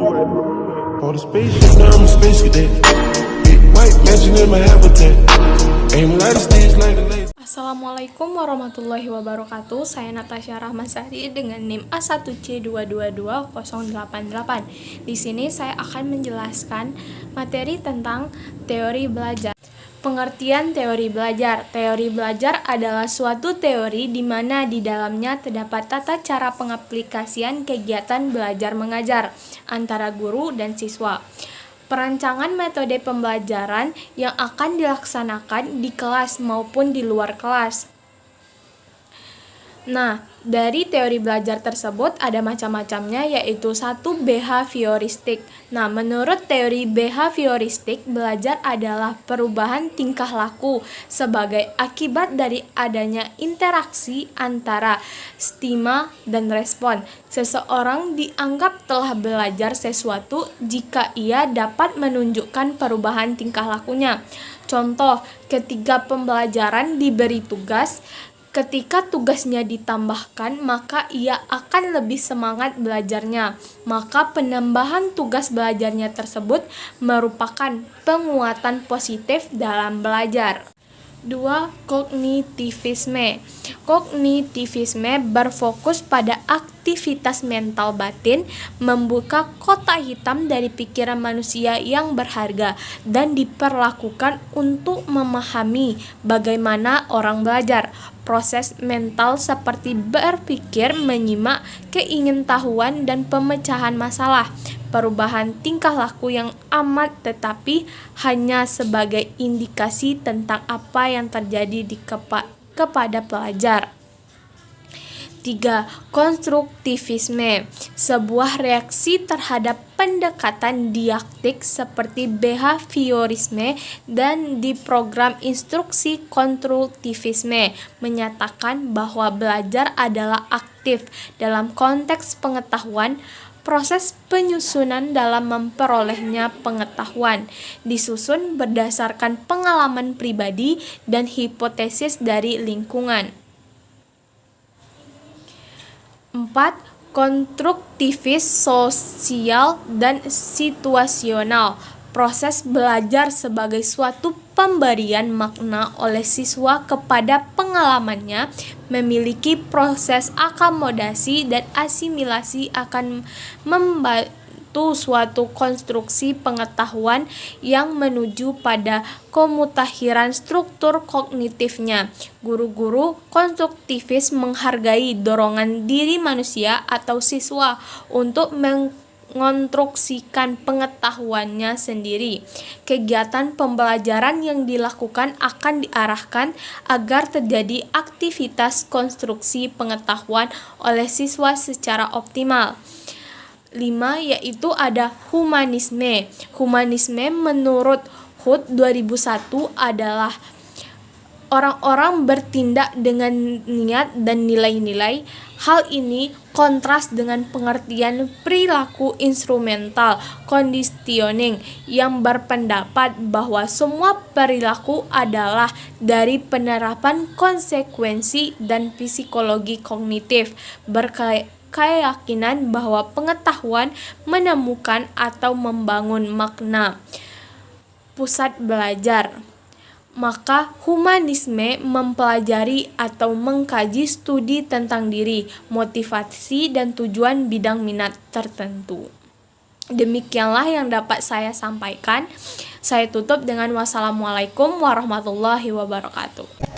For the spaceship, now I'm a space cadet. Big white mansion in my habitat. Aim light stage like a laser. Assalamualaikum warahmatullahi wabarakatuh. Saya Natasha Rahmasari dengan NIM A1C2220088. Di sini saya akan menjelaskan materi tentang teori belajar. Pengertian teori belajar. Teori belajar adalah suatu teori di mana di dalamnya terdapat tata cara pengaplikasian kegiatan belajar mengajar antara guru dan siswa. Perancangan metode pembelajaran yang akan dilaksanakan di kelas maupun di luar kelas. Nah, dari teori belajar tersebut ada macam-macamnya, yaitu 1. Behavioristik. Nah, menurut teori behavioristik, belajar adalah perubahan tingkah laku sebagai akibat dari adanya interaksi antara stima dan respon. Seseorang dianggap telah belajar sesuatu jika ia dapat menunjukkan perubahan tingkah lakunya. Contoh, ketika pembelajaran diberi tugas, ketika tugasnya ditambahkan, maka ia akan lebih semangat belajarnya. Maka penambahan tugas belajarnya tersebut merupakan penguatan positif dalam belajar. 2. Kognitivisme. Kognitivisme berfokus pada aktivitas mental batin, membuka kotak hitam dari pikiran manusia yang berharga, dan diperlakukan untuk memahami bagaimana orang belajar. Proses mental seperti berpikir, menyimak, keingintahuan, dan pemecahan masalah. Perubahan tingkah laku yang amat tetapi hanya sebagai indikasi tentang apa yang terjadi kepada pelajar. 3. Konstruktivisme, sebuah reaksi terhadap pendekatan didaktik seperti behaviorisme, dan di program instruksi konstruktivisme menyatakan bahwa belajar adalah aktif dalam konteks pengetahuan. Proses penyusunan dalam memperolehnya pengetahuan disusun berdasarkan pengalaman pribadi dan hipotesis dari lingkungan. 4. Konstruktivis sosial dan situasional, proses belajar sebagai suatu pemberian makna oleh siswa kepada pengalamannya, memiliki proses akomodasi dan asimilasi akan membantu suatu konstruksi pengetahuan yang menuju pada kemutakhiran struktur kognitifnya. Guru-guru konstruktivis menghargai dorongan diri manusia atau siswa untuk mengonstruksikan pengetahuannya sendiri. Kegiatan pembelajaran yang dilakukan akan diarahkan agar terjadi aktivitas konstruksi pengetahuan oleh siswa secara optimal. 5. Yaitu ada humanisme. Humanisme menurut HUT 2001 adalah orang-orang bertindak dengan niat dan nilai-nilai. Hal ini kontras dengan pengertian perilaku instrumental conditioning yang berpendapat bahwa semua perilaku adalah dari penerapan konsekuensi dan psikologi kognitif, berkeyakinan bahwa pengetahuan menemukan atau membangun makna. Pusat belajar. Maka humanisme mempelajari atau mengkaji studi tentang diri, motivasi, dan tujuan bidang minat tertentu. Demikianlah yang dapat saya sampaikan. Saya tutup dengan wassalamualaikum warahmatullahi wabarakatuh.